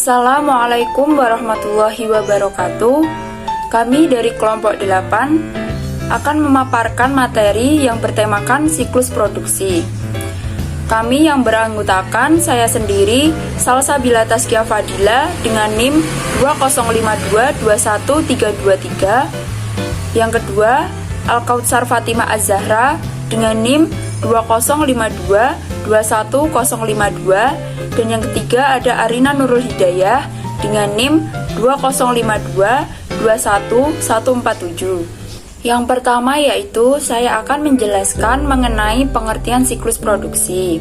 Assalamualaikum warahmatullahi wabarakatuh. Kami dari kelompok 8 akan memaparkan materi yang bertemakan siklus produksi. Kami yang beranggotakan saya sendiri, Salsabila Taskia Fadila dengan NIM 205221323. Yang kedua, Al-Kautsar Fatimah Az-Zahra dengan NIM 205221052. Dan yang ketiga ada Arina Nurul Hidayah dengan NIM 205221147. Yang pertama yaitu saya akan menjelaskan mengenai pengertian siklus produksi.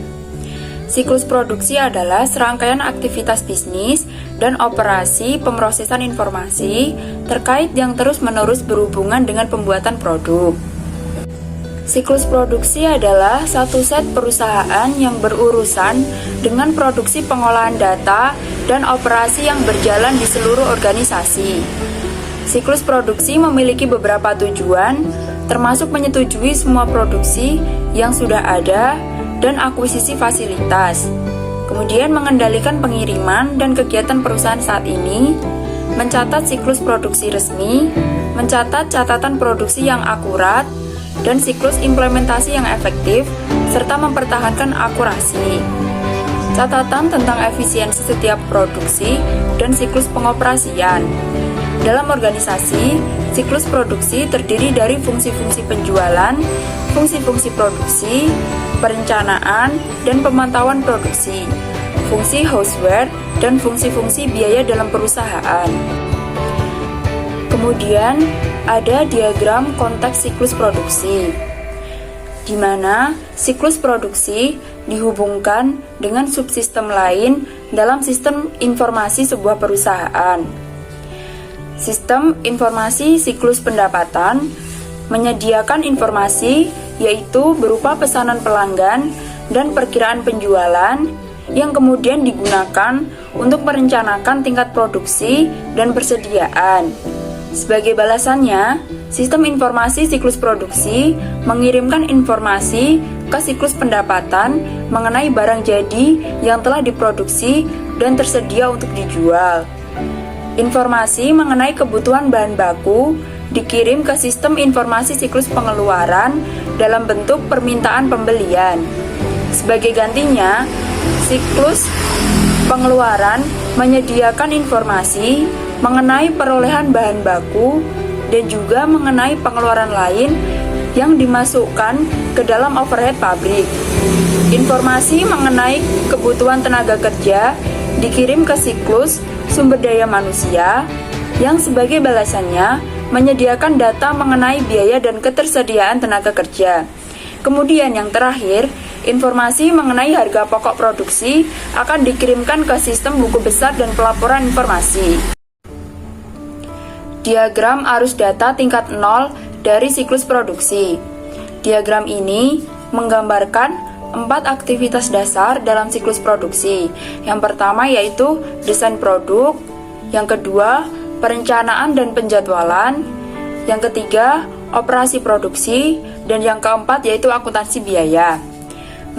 Siklus produksi adalah serangkaian aktivitas bisnis dan operasi pemrosesan informasi terkait yang terus-menerus berhubungan dengan pembuatan produk. Siklus produksi adalah satu set perusahaan yang berurusan dengan produksi pengolahan data dan operasi yang berjalan di seluruh organisasi. Siklus produksi memiliki beberapa tujuan, termasuk menyetujui semua produksi yang sudah ada dan akuisisi fasilitas. Kemudian mengendalikan pengiriman dan kegiatan perusahaan saat ini, mencatat siklus produksi resmi, mencatat catatan produksi yang akurat, dan siklus implementasi yang efektif, serta mempertahankan akurasi. Catatan tentang efisiensi setiap produksi dan siklus pengoperasian. Dalam organisasi, siklus produksi terdiri dari fungsi-fungsi penjualan, fungsi-fungsi produksi, perencanaan, dan pemantauan produksi, fungsi houseware, dan fungsi-fungsi biaya dalam perusahaan. Kemudian, ada diagram konteks siklus produksi, di mana siklus produksi dihubungkan dengan subsistem lain dalam sistem informasi sebuah perusahaan. Sistem informasi siklus pendapatan menyediakan informasi yaitu berupa pesanan pelanggan dan perkiraan penjualan yang kemudian digunakan untuk merencanakan tingkat produksi dan persediaan. Sebagai balasannya, sistem informasi siklus produksi mengirimkan informasi ke siklus pendapatan mengenai barang jadi yang telah diproduksi dan tersedia untuk dijual. Informasi mengenai kebutuhan bahan baku dikirim ke sistem informasi siklus pengeluaran dalam bentuk permintaan pembelian. Sebagai gantinya, siklus pengeluaran menyediakan informasi mengenai perolehan bahan baku dan juga mengenai pengeluaran lain yang dimasukkan ke dalam overhead pabrik. Informasi mengenai kebutuhan tenaga kerja dikirim ke siklus sumber daya manusia yang sebagai balasannya menyediakan data mengenai biaya dan ketersediaan tenaga kerja. Kemudian yang terakhir, informasi mengenai harga pokok produksi akan dikirimkan ke sistem buku besar dan pelaporan informasi. Diagram arus data tingkat 0 dari siklus produksi. Diagram ini menggambarkan 4 aktivitas dasar dalam siklus produksi. Yang pertama yaitu desain produk, yang kedua perencanaan dan penjadwalan, yang ketiga operasi produksi, dan yang keempat yaitu akuntansi biaya.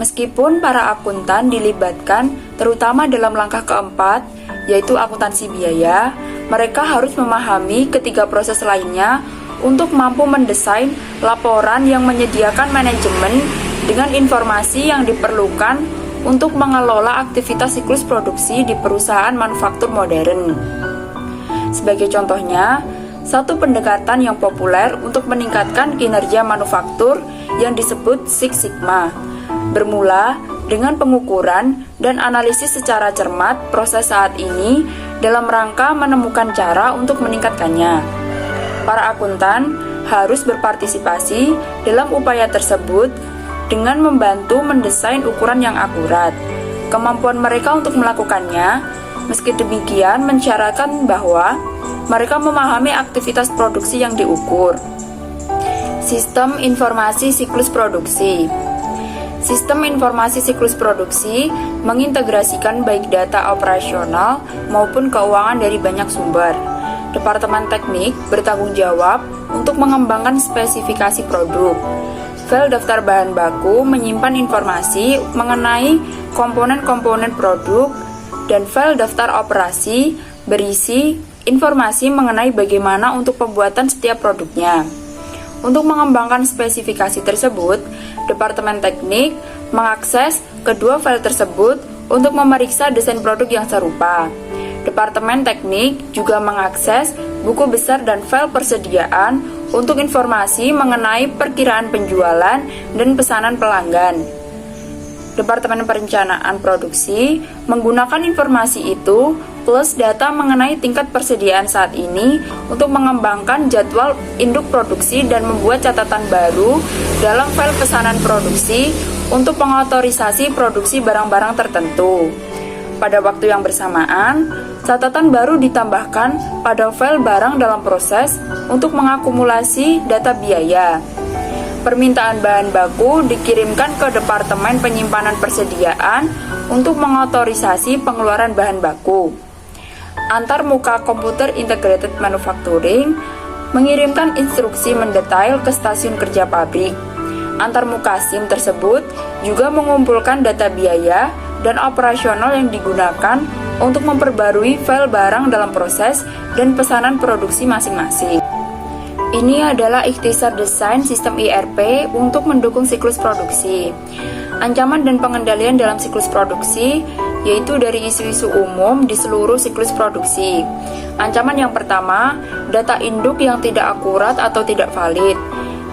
Meskipun para akuntan dilibatkan terutama dalam langkah keempat yaitu akuntansi biaya, mereka harus memahami ketiga proses lainnya untuk mampu mendesain laporan yang menyediakan manajemen dengan informasi yang diperlukan untuk mengelola aktivitas siklus produksi di perusahaan manufaktur modern. Sebagai contohnya, satu pendekatan yang populer untuk meningkatkan kinerja manufaktur yang disebut Six Sigma, bermula dengan pengukuran dan analisis secara cermat proses saat ini dalam rangka menemukan cara untuk meningkatkannya. Para akuntan harus berpartisipasi dalam upaya tersebut dengan membantu mendesain ukuran yang akurat. Kemampuan mereka untuk melakukannya, meski demikian mensyaratkan bahwa mereka memahami aktivitas produksi yang diukur. Sistem informasi siklus produksi. Sistem informasi siklus produksi mengintegrasikan baik data operasional maupun keuangan dari banyak sumber. Departemen teknik bertanggung jawab untuk mengembangkan spesifikasi produk. File daftar bahan baku menyimpan informasi mengenai komponen-komponen produk dan file daftar operasi berisi informasi mengenai bagaimana untuk pembuatan setiap produknya. Untuk mengembangkan spesifikasi tersebut, Departemen Teknik mengakses kedua file tersebut untuk memeriksa desain produk yang serupa. Departemen Teknik juga mengakses buku besar dan file persediaan untuk informasi mengenai perkiraan penjualan dan pesanan pelanggan. Departemen Perencanaan Produksi menggunakan informasi itu plus data mengenai tingkat persediaan saat ini untuk mengembangkan jadwal induk produksi dan membuat catatan baru dalam file pesanan produksi untuk mengotorisasi produksi barang-barang tertentu. Pada waktu yang bersamaan, catatan baru ditambahkan pada file barang dalam proses untuk mengakumulasi data biaya. Permintaan bahan baku dikirimkan ke Departemen Penyimpanan Persediaan untuk mengotorisasi pengeluaran bahan baku. Antar muka Computer Integrated Manufacturing mengirimkan instruksi mendetail ke stasiun kerja pabrik. Antar muka SIM tersebut juga mengumpulkan data biaya dan operasional yang digunakan untuk memperbarui file barang dalam proses dan pesanan produksi masing-masing. Ini adalah ikhtisar desain sistem ERP untuk mendukung siklus produksi. Ancaman dan pengendalian dalam siklus produksi yaitu dari isu-isu umum di seluruh siklus produksi. Ancaman yang pertama, data induk yang tidak akurat atau tidak valid.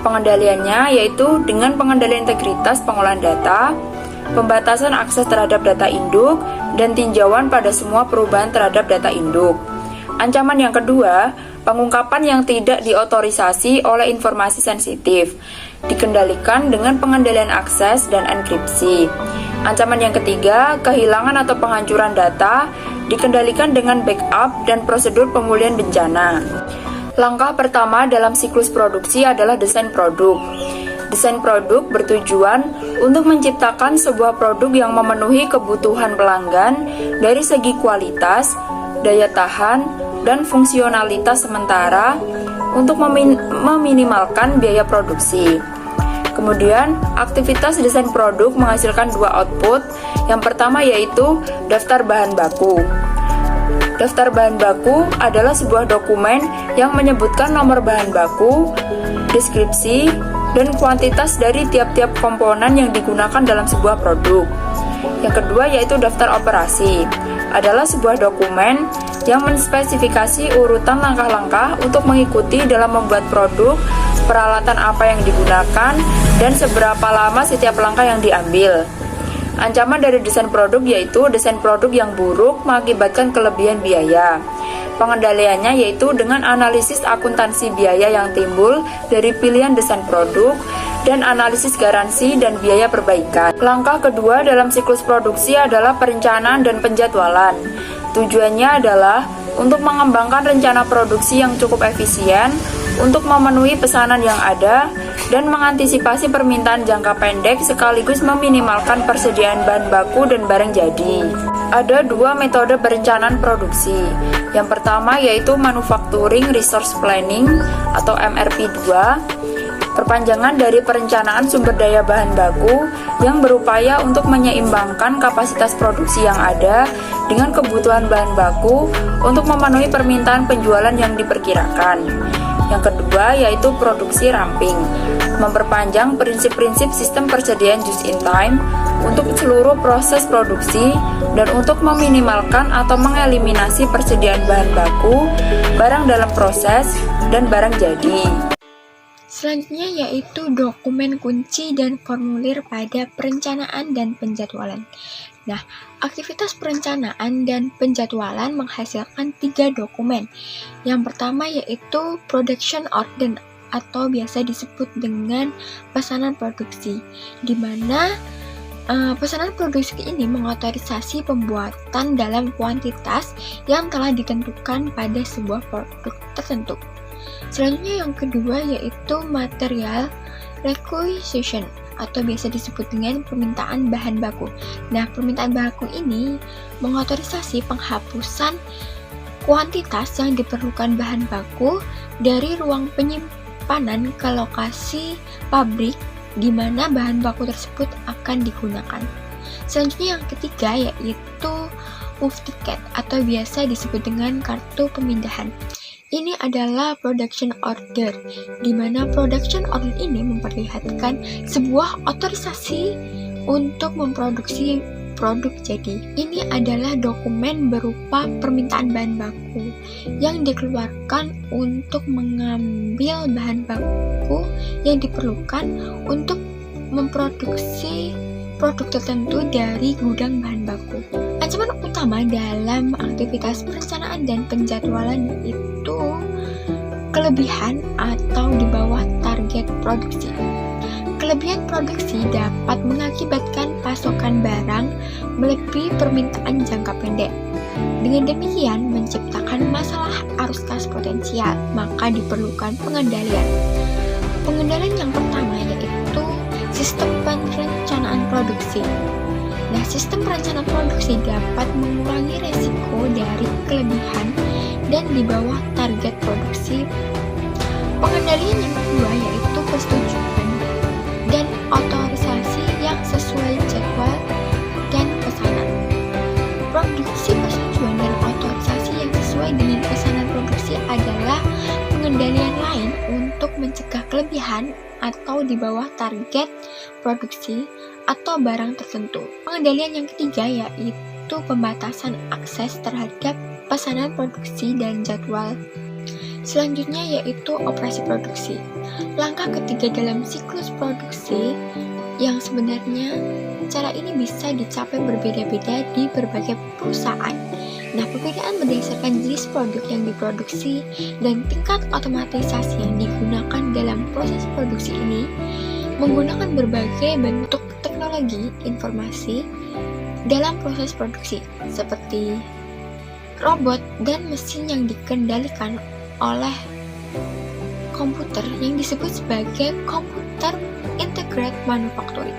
Pengendaliannya yaitu dengan pengendalian integritas pengolahan data, pembatasan akses terhadap data induk, dan tinjauan pada semua perubahan terhadap data induk. Ancaman yang kedua, pengungkapan yang tidak diotorisasi oleh informasi sensitif, dikendalikan dengan pengendalian akses dan enkripsi. Ancaman yang ketiga, kehilangan atau penghancuran data, dikendalikan dengan backup dan prosedur pemulihan bencana. Langkah pertama dalam siklus produksi adalah desain produk. Desain produk bertujuan untuk menciptakan sebuah produk yang memenuhi kebutuhan pelanggan dari segi kualitas, daya tahan, dan fungsionalitas sementara untuk meminimalkan biaya produksi. Kemudian, aktivitas desain produk menghasilkan dua output. Yang pertama yaitu daftar bahan baku. Daftar bahan baku adalah sebuah dokumen yang menyebutkan nomor bahan baku, deskripsi, dan kuantitas dari tiap-tiap komponen yang digunakan dalam sebuah produk. Yang kedua yaitu daftar operasi. Adalah sebuah dokumen yang menspesifikasi urutan langkah-langkah untuk mengikuti dalam membuat produk, peralatan apa yang digunakan, dan seberapa lama setiap langkah yang diambil. Ancaman dari desain produk yaitu desain produk yang buruk mengakibatkan kelebihan biaya. Pengendaliannya yaitu dengan analisis akuntansi biaya yang timbul dari pilihan desain produk dan analisis garansi dan biaya perbaikan. Langkah kedua dalam siklus produksi adalah perencanaan dan penjadwalan. Tujuannya adalah untuk mengembangkan rencana produksi yang cukup efisien untuk memenuhi pesanan yang ada dan mengantisipasi permintaan jangka pendek sekaligus meminimalkan persediaan bahan baku dan barang jadi. Ada dua metode perencanaan produksi. Yang pertama yaitu Manufacturing Resource Planning atau MRP2, perpanjangan dari perencanaan sumber daya bahan baku yang berupaya untuk menyeimbangkan kapasitas produksi yang ada dengan kebutuhan bahan baku untuk memenuhi permintaan penjualan yang diperkirakan. Yang kedua yaitu produksi ramping, memperpanjang prinsip-prinsip sistem persediaan just in time untuk seluruh proses produksi dan untuk meminimalkan atau mengeliminasi persediaan bahan baku, barang dalam proses, dan barang jadi. Selanjutnya yaitu dokumen kunci dan formulir pada perencanaan dan penjadwalan. Nah, aktivitas perencanaan dan penjadwalan menghasilkan 3 dokumen. Yang pertama yaitu Production Order atau biasa disebut dengan pesanan produksi, di mana pesanan produksi ini mengotorisasi pembuatan dalam kuantitas yang telah ditentukan pada sebuah produk tertentu. Selanjutnya yang kedua yaitu Material Requisition atau biasa disebut dengan permintaan bahan baku. Nah, permintaan bahan baku ini mengotorisasi penghapusan kuantitas yang diperlukan bahan baku dari ruang penyimpanan ke lokasi pabrik di mana bahan baku tersebut akan digunakan. Selanjutnya yang ketiga yaitu move ticket atau biasa disebut dengan kartu pemindahan. Ini adalah production order, di mana production order ini memperlihatkan sebuah otorisasi untuk memproduksi produk jadi. Ini adalah dokumen berupa permintaan bahan baku yang dikeluarkan untuk mengambil bahan baku yang diperlukan untuk memproduksi produk tertentu dari gudang bahan baku. Ancaman utama dalam aktivitas perencanaan dan penjadwalan yaitu kelebihan atau di bawah target produksi. Kelebihan produksi dapat mengakibatkan pasokan barang melebihi permintaan jangka pendek. Dengan demikian menciptakan masalah arus kas potensial, maka diperlukan pengendalian. Pengendalian yang pertama yaitu sistem perencanaan produksi. Nah, sistem perencanaan produksi dapat mengurangi resiko dari kelebihan dan di bawah target produksi. Pengendalian yang kedua yaitu persetujuan dan otorisasi yang sesuai jadwal dan pesanan. Produksi persetujuan dan otorisasi yang sesuai dengan pesanan produksi adalah pengendalian lain untuk mencegah kelebihan atau di bawah target produksi atau barang tertentu. Pengendalian yang ketiga yaitu pembatasan akses terhadap pesanan produksi dan jadwal. Selanjutnya yaitu operasi produksi. Langkah ketiga dalam siklus produksi yang sebenarnya cara ini bisa dicapai berbeda-beda di berbagai perusahaan. Nah, perbedaan berdasarkan jenis produk yang diproduksi dan tingkat otomatisasi yang digunakan dalam proses produksi ini menggunakan berbagai bentuk teknologi informasi dalam proses produksi seperti robot dan mesin yang dikendalikan oleh komputer yang disebut sebagai komputer integrated manufacturing.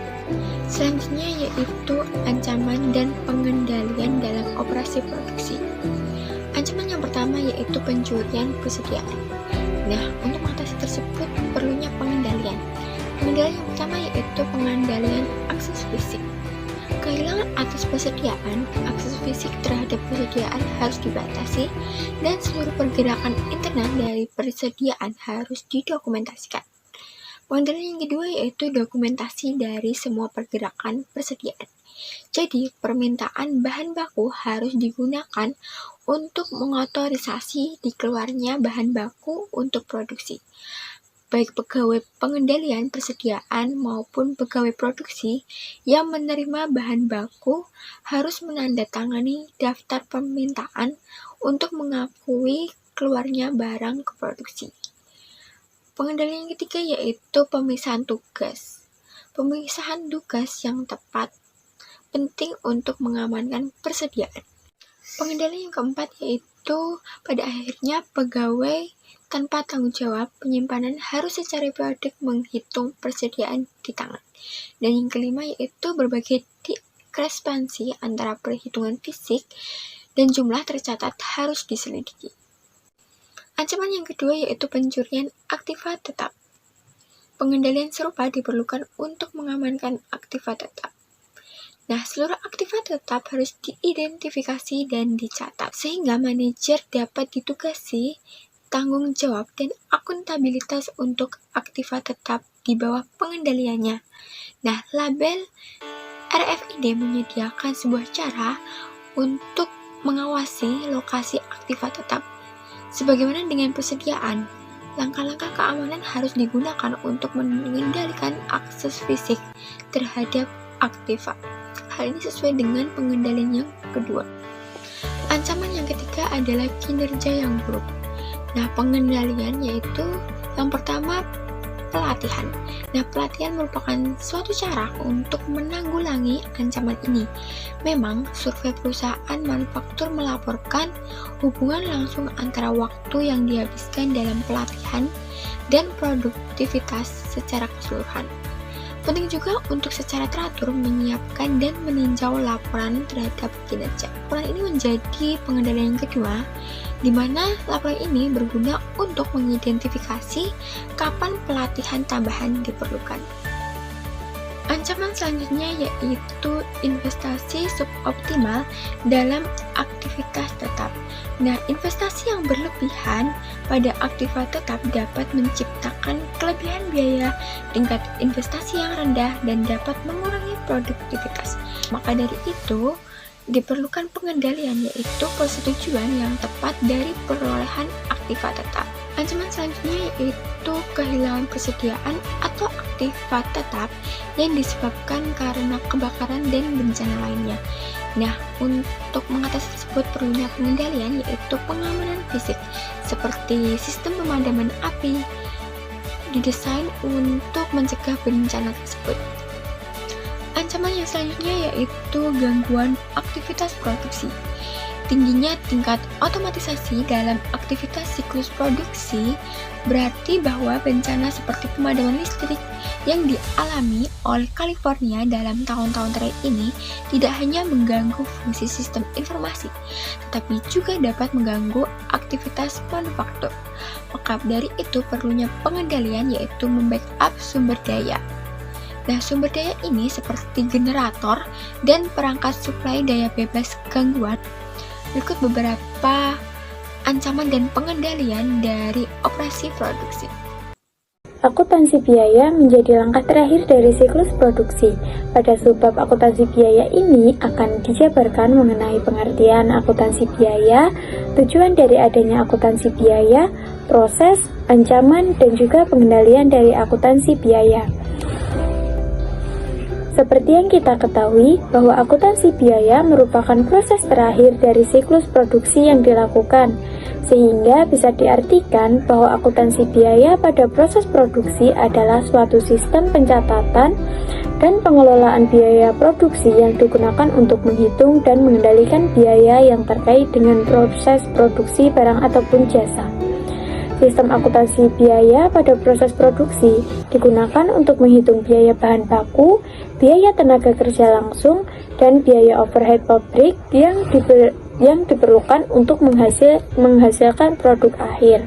Selanjutnya yaitu ancaman dan pengendalian dalam operasi produksi. Ancaman yang pertama yaitu pencurian persediaan. Nah, untuk mengatasi tersebut perlunya pengendalian. Pengendalian yang pertama yaitu pengendalian akses fisik. Kehilangan akses persediaan, akses fisik terhadap persediaan harus dibatasi dan seluruh pergerakan internal dari persediaan harus didokumentasikan. Pengendalian yang kedua yaitu dokumentasi dari semua pergerakan persediaan. Jadi, permintaan bahan baku harus digunakan untuk mengotorisasi dikeluarnya bahan baku untuk produksi. Baik pegawai pengendalian persediaan maupun pegawai produksi yang menerima bahan baku harus menandatangani daftar permintaan untuk mengakui keluarnya barang ke produksi. Pengendalian yang ketiga yaitu pemisahan tugas. Pemisahan tugas yang tepat penting untuk mengamankan persediaan. Pengendalian yang keempat yaitu pada akhirnya pegawai tanpa tanggung jawab penyimpanan harus secara periodik menghitung persediaan di tangan. Dan yang kelima yaitu berbagai diskrepansi antara perhitungan fisik dan jumlah tercatat harus diselidiki. Ancaman yang kedua yaitu pencurian aktiva tetap. Pengendalian serupa diperlukan untuk mengamankan aktiva tetap. Nah, seluruh aktiva tetap harus diidentifikasi dan dicatat, sehingga manajer dapat ditugasi tanggung jawab dan akuntabilitas untuk aktiva tetap di bawah pengendaliannya. Nah, label RFID menyediakan sebuah cara untuk mengawasi lokasi aktiva tetap. Sebagaimana dengan persediaan, langkah-langkah keamanan harus digunakan untuk mengendalikan akses fisik terhadap aktiva. Hal ini sesuai dengan pengendalian yang kedua. Ancaman yang ketiga adalah kinerja yang buruk. Nah, pengendalian yaitu yang pertama pelatihan. Nah, pelatihan merupakan suatu cara untuk menanggulangi ancaman ini. Memang, survei perusahaan manufaktur melaporkan hubungan langsung antara waktu yang dihabiskan dalam pelatihan dan produktivitas secara keseluruhan. Penting juga untuk secara teratur menyiapkan dan meninjau laporan terhadap kinerja. Laporan ini menjadi pengendalian yang kedua, di mana laporan ini berguna untuk mengidentifikasi kapan pelatihan tambahan diperlukan. Ancaman selanjutnya yaitu investasi suboptimal dalam aktivitas tetap. Nah, investasi yang berlebihan pada aktivitas tetap dapat menciptakan kelebihan biaya, tingkat investasi yang rendah, dan dapat mengurangi produktivitas. Maka dari itu, diperlukan pengendalian yaitu persetujuan yang tepat dari perolehan aktiva tetap. Ancaman selanjutnya yaitu kehilangan persediaan atau aktiva tetap yang disebabkan karena kebakaran dan bencana lainnya. Nah, untuk mengatasi tersebut perlunya pengendalian yaitu pengamanan fisik seperti sistem pemadaman api didesain untuk mencegah bencana tersebut. Ancaman yang selanjutnya yaitu gangguan aktivitas produksi. Tingginya tingkat otomatisasi dalam aktivitas siklus produksi berarti bahwa bencana seperti pemadaman listrik yang dialami oleh California dalam tahun-tahun terakhir ini tidak hanya mengganggu fungsi sistem informasi, tetapi juga dapat mengganggu aktivitas manufaktur. Maka dari itu perlunya pengendalian yaitu membackup sumber daya. Nah, sumber daya ini seperti generator dan perangkat suplai daya bebas gangguan. Berikut beberapa ancaman dan pengendalian dari operasi produksi. Akuntansi biaya menjadi langkah terakhir dari siklus produksi. Pada subbab akuntansi biaya ini akan dijabarkan mengenai pengertian akuntansi biaya, tujuan dari adanya akuntansi biaya, proses, ancaman, dan juga pengendalian dari akuntansi biaya. Seperti yang kita ketahui, bahwa akuntansi biaya merupakan proses terakhir dari siklus produksi yang dilakukan, sehingga bisa diartikan bahwa akuntansi biaya pada proses produksi adalah suatu sistem pencatatan dan pengelolaan biaya produksi yang digunakan untuk menghitung dan mengendalikan biaya yang terkait dengan proses produksi barang ataupun jasa. Sistem akuntansi biaya pada proses produksi digunakan untuk menghitung biaya bahan baku, biaya tenaga kerja langsung, dan biaya overhead pabrik yang diperlukan untuk menghasilkan produk akhir.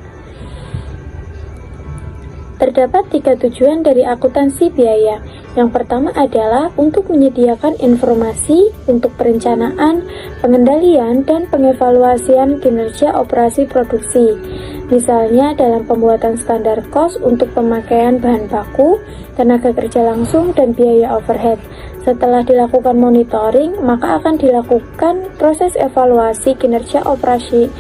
Terdapat 3 tujuan dari akuntansi biaya. Yang pertama adalah untuk menyediakan informasi untuk perencanaan, pengendalian, dan pengevaluasian kinerja operasi produksi. Misalnya dalam pembuatan standar cost untuk pemakaian bahan baku, tenaga kerja langsung, dan biaya overhead. Setelah dilakukan monitoring, maka akan dilakukan proses evaluasi kinerja operasi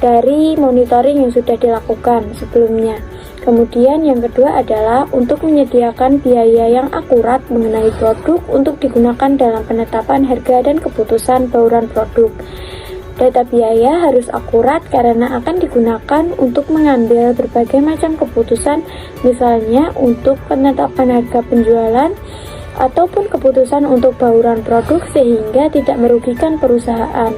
dari monitoring yang sudah dilakukan sebelumnya. Kemudian yang kedua adalah untuk menyediakan biaya yang akurat mengenai produk untuk digunakan dalam penetapan harga dan keputusan bauran produk. Data biaya harus akurat karena akan digunakan untuk mengambil berbagai macam keputusan, misalnya untuk penetapan harga penjualan ataupun keputusan untuk bauran produk sehingga tidak merugikan perusahaan.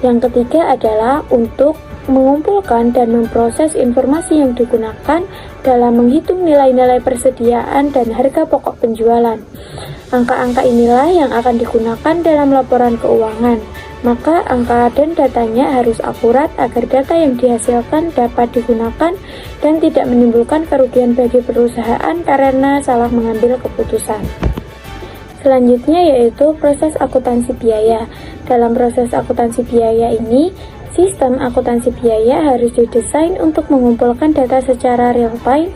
Yang ketiga adalah untuk mengumpulkan dan memproses informasi yang digunakan dalam menghitung nilai-nilai persediaan dan harga pokok penjualan. Angka-angka inilah yang akan digunakan dalam laporan keuangan. Maka angka dan datanya harus akurat agar data yang dihasilkan dapat digunakan dan tidak menimbulkan kerugian bagi perusahaan karena salah mengambil keputusan. Selanjutnya yaitu proses akuntansi biaya. Dalam proses akuntansi biaya ini, sistem akuntansi biaya harus didesain untuk mengumpulkan data secara real time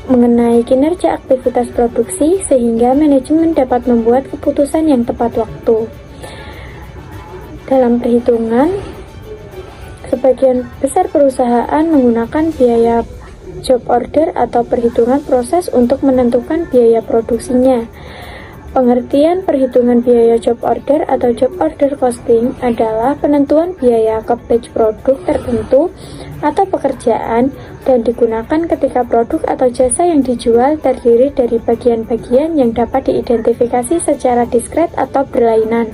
mengenai kinerja aktivitas produksi sehingga manajemen dapat membuat keputusan yang tepat waktu. Dalam perhitungan, sebagian besar perusahaan menggunakan biaya job order atau perhitungan proses untuk menentukan biaya produksinya. Pengertian perhitungan biaya job order atau job order costing adalah penentuan biaya ke batch produk tertentu atau pekerjaan dan digunakan ketika produk atau jasa yang dijual terdiri dari bagian-bagian yang dapat diidentifikasi secara diskret atau berlainan.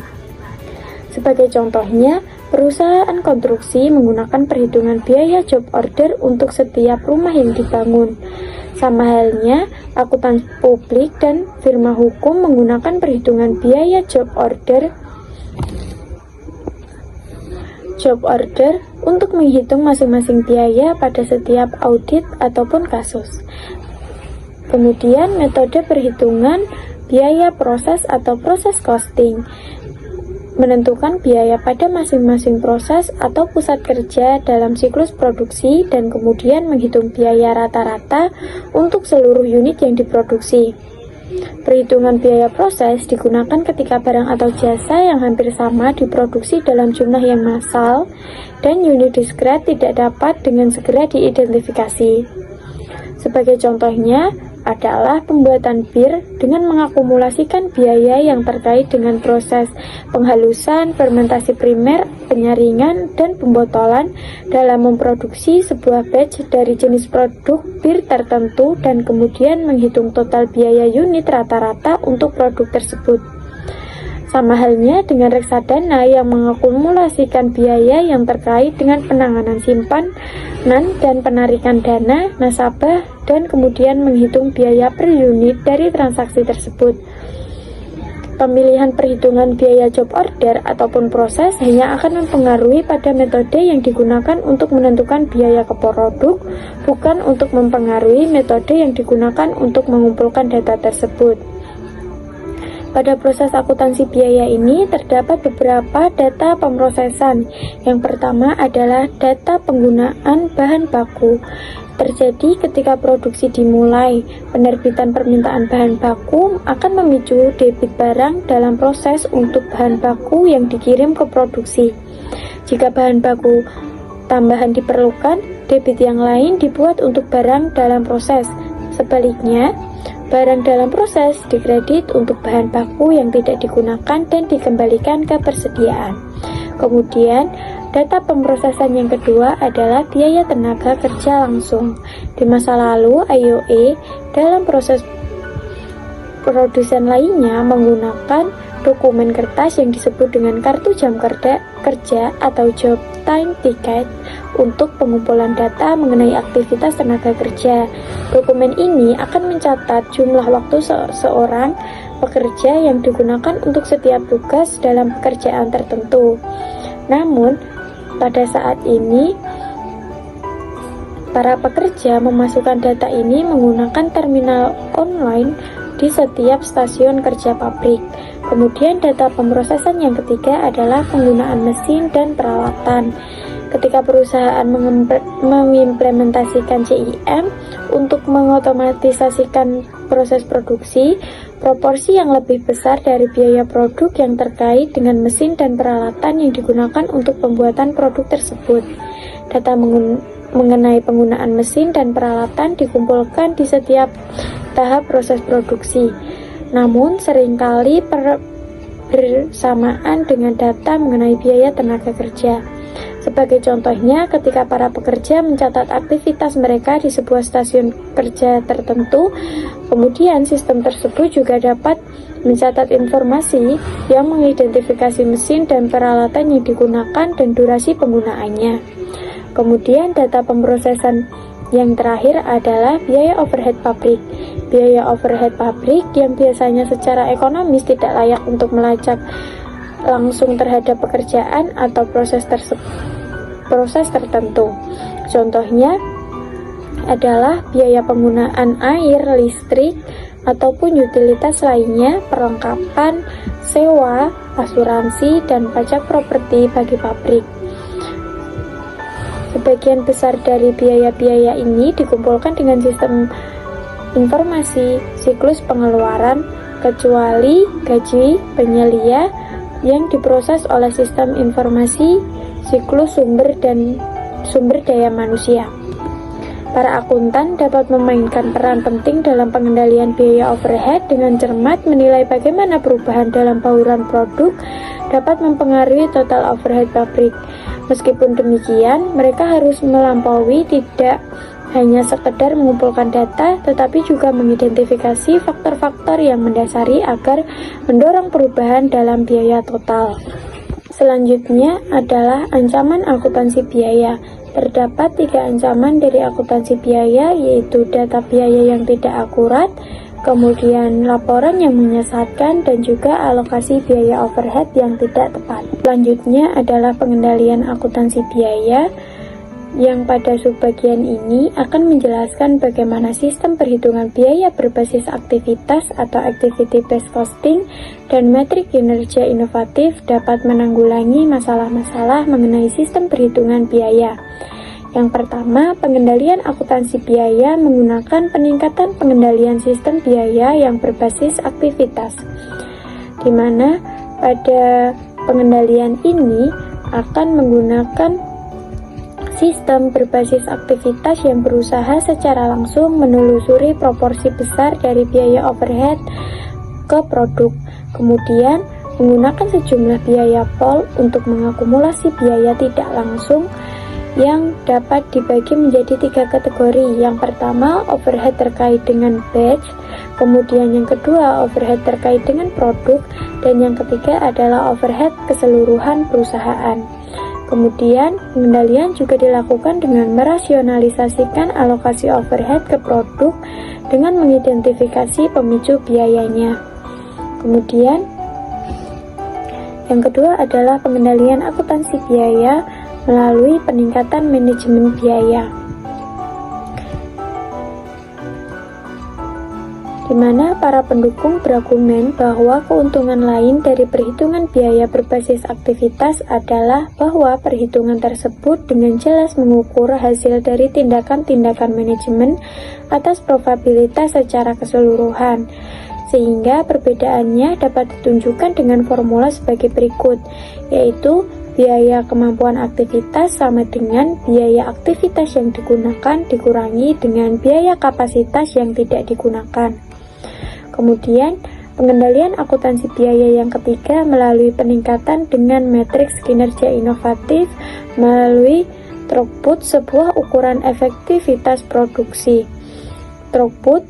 Sebagai contohnya, perusahaan konstruksi menggunakan perhitungan biaya job order untuk setiap rumah yang dibangun. Sama halnya, akuntan publik dan firma hukum menggunakan perhitungan biaya job order untuk menghitung masing-masing biaya pada setiap audit ataupun kasus. Kemudian metode perhitungan biaya proses atau proses costing, menentukan biaya pada masing-masing proses atau pusat kerja dalam siklus produksi dan kemudian menghitung biaya rata-rata untuk seluruh unit yang diproduksi. Perhitungan biaya proses digunakan ketika barang atau jasa yang hampir sama diproduksi dalam jumlah yang massal dan unit diskret tidak dapat dengan segera diidentifikasi. Sebagai contohnya adalah pembuatan bir dengan mengakumulasikan biaya yang terkait dengan proses penghalusan, fermentasi primer, penyaringan, dan pembotolan dalam memproduksi sebuah batch dari jenis produk bir tertentu dan kemudian menghitung total biaya unit rata-rata untuk produk tersebut. Sama halnya dengan reksadana yang mengakumulasikan biaya yang terkait dengan penanganan simpanan dan penarikan dana nasabah dan kemudian menghitung biaya per unit dari transaksi tersebut. Pemilihan perhitungan biaya job order ataupun proses hanya akan mempengaruhi pada metode yang digunakan untuk menentukan biaya ke produk, bukan untuk mempengaruhi metode yang digunakan untuk mengumpulkan data tersebut. Pada proses akuntansi biaya ini terdapat beberapa data pemrosesan. Yang pertama adalah data penggunaan bahan baku. Terjadi ketika produksi dimulai, penerbitan permintaan bahan baku akan memicu debit barang dalam proses untuk bahan baku yang dikirim ke produksi. Jika bahan baku tambahan diperlukan, debit yang lain dibuat untuk barang dalam proses. Sebaliknya, barang dalam proses dikredit untuk bahan baku yang tidak digunakan dan dikembalikan ke persediaan. Kemudian, data pemrosesan yang kedua adalah biaya tenaga kerja langsung. Di masa lalu, IOE dalam proses produsen lainnya menggunakan dokumen kertas yang disebut dengan kartu jam kerja atau job time ticket untuk pengumpulan data mengenai aktivitas tenaga kerja. Dokumen ini akan mencatat jumlah waktu seorang pekerja yang digunakan untuk setiap tugas dalam pekerjaan tertentu. Namun, pada saat ini, para pekerja memasukkan data ini menggunakan terminal online di setiap stasiun kerja pabrik. Kemudian data pemrosesan yang ketiga adalah penggunaan mesin dan peralatan. Ketika perusahaan mengimplementasikan CIM untuk mengotomatisasikan proses produksi, proporsi yang lebih besar dari biaya produk yang terkait dengan mesin dan peralatan yang digunakan untuk pembuatan produk tersebut. Data mengenai penggunaan mesin dan peralatan dikumpulkan di setiap tahap proses produksi. Namun seringkali bersamaan dengan data mengenai biaya tenaga kerja. Sebagai contohnya, ketika para pekerja mencatat aktivitas mereka di sebuah stasiun kerja tertentu, kemudian sistem tersebut juga dapat mencatat informasi yang mengidentifikasi mesin dan peralatan yang digunakan dan durasi penggunaannya. Kemudian data pemrosesan yang terakhir adalah biaya overhead pabrik. Biaya overhead pabrik yang biasanya secara ekonomis tidak layak untuk melacak langsung terhadap pekerjaan atau proses tertentu. Contohnya adalah biaya penggunaan air, listrik, ataupun utilitas lainnya, perlengkapan, sewa, asuransi, dan pajak properti bagi pabrik. Sebagian besar dari biaya-biaya ini dikumpulkan dengan sistem informasi siklus pengeluaran, kecuali gaji penyelia yang diproses oleh sistem informasi siklus sumber daya manusia. Para akuntan dapat memainkan peran penting dalam pengendalian biaya overhead dengan cermat menilai bagaimana perubahan dalam bauran produk dapat mempengaruhi total overhead pabrik. Meskipun demikian, mereka harus melampaui tidak hanya sekedar mengumpulkan data, tetapi juga mengidentifikasi faktor-faktor yang mendasari agar mendorong perubahan dalam biaya total. Selanjutnya adalah ancaman akuntansi biaya. Terdapat 3 ancaman dari akuntansi biaya, yaitu data biaya yang tidak akurat, kemudian laporan yang menyesatkan, dan juga alokasi biaya overhead yang tidak tepat. Selanjutnya adalah pengendalian akuntansi biaya. yang pada subbagian ini akan menjelaskan bagaimana sistem perhitungan biaya berbasis aktivitas atau activity based costing dan metrik kinerja inovatif dapat menanggulangi masalah-masalah mengenai sistem perhitungan biaya. Yang pertama, pengendalian akuntansi biaya menggunakan peningkatan pengendalian sistem biaya yang berbasis aktivitas, di mana pada pengendalian ini akan menggunakan sistem berbasis aktivitas yang berusaha secara langsung menelusuri proporsi besar dari biaya overhead ke produk, kemudian menggunakan sejumlah biaya pol untuk mengakumulasi biaya tidak langsung yang dapat dibagi menjadi 3 kategori. Yang pertama, overhead terkait dengan batch, kemudian yang kedua, overhead terkait dengan produk, dan yang ketiga adalah overhead keseluruhan perusahaan. Kemudian, pengendalian juga dilakukan dengan merasionalisasikan alokasi overhead ke produk dengan mengidentifikasi pemicu biayanya. Kemudian, yang kedua adalah pengendalian akuntansi biaya melalui peningkatan manajemen biaya, di mana para pendukung berargumen bahwa keuntungan lain dari perhitungan biaya berbasis aktivitas adalah bahwa perhitungan tersebut dengan jelas mengukur hasil dari tindakan-tindakan manajemen atas probabilitas secara keseluruhan, sehingga perbedaannya dapat ditunjukkan dengan formula sebagai berikut, yaitu biaya kemampuan aktivitas sama dengan biaya aktivitas yang digunakan dikurangi dengan biaya kapasitas yang tidak digunakan. Kemudian, pengendalian akuntansi biaya yang ketiga melalui peningkatan dengan matriks kinerja inovatif melalui throughput, sebuah ukuran efektivitas produksi. Throughput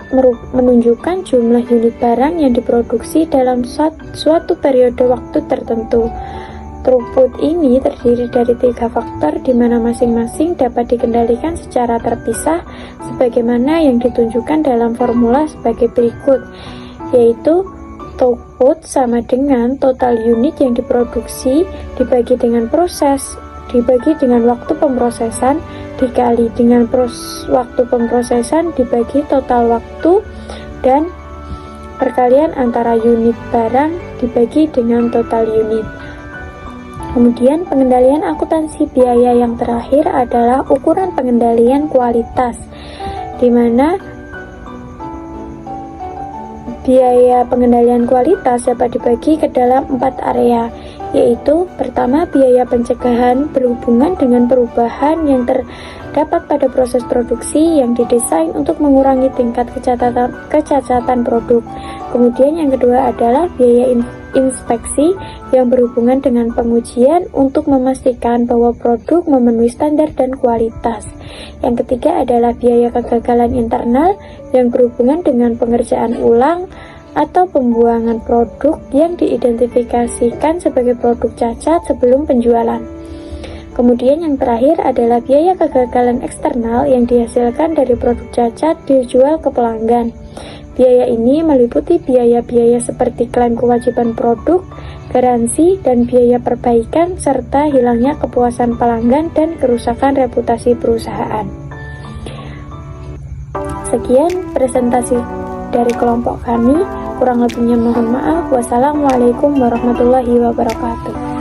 menunjukkan jumlah unit barang yang diproduksi dalam suatu periode waktu tertentu. Throughput ini terdiri dari 3 faktor di mana masing-masing dapat dikendalikan secara terpisah sebagaimana yang ditunjukkan dalam formula sebagai berikut, yaitu throughput sama dengan total unit yang diproduksi dibagi dengan waktu pemrosesan dikali dengan waktu pemrosesan dibagi total waktu dan perkalian antara unit barang dibagi dengan total unit. Kemudian pengendalian akuntansi biaya yang terakhir adalah ukuran pengendalian kualitas, di mana biaya pengendalian kualitas dapat dibagi ke dalam 4 area, yaitu pertama, biaya pencegahan berhubungan dengan perubahan yang terdapat pada proses produksi yang didesain untuk mengurangi tingkat kecacatan produk. Kemudian yang kedua adalah biaya inspeksi yang berhubungan dengan pengujian untuk memastikan bahwa produk memenuhi standar dan kualitas. Yang ketiga adalah biaya kegagalan internal yang berhubungan dengan pengerjaan ulang atau pembuangan produk yang diidentifikasikan sebagai produk cacat sebelum penjualan. Kemudian yang terakhir adalah biaya kegagalan eksternal yang dihasilkan dari produk cacat dijual ke pelanggan. Biaya ini meliputi biaya-biaya seperti klaim kewajiban produk, garansi, dan biaya perbaikan, serta hilangnya kepuasan pelanggan dan kerusakan reputasi perusahaan. Sekian presentasi dari kelompok kami, kurang lebihnya mohon maaf. Wassalamualaikum warahmatullahi wabarakatuh.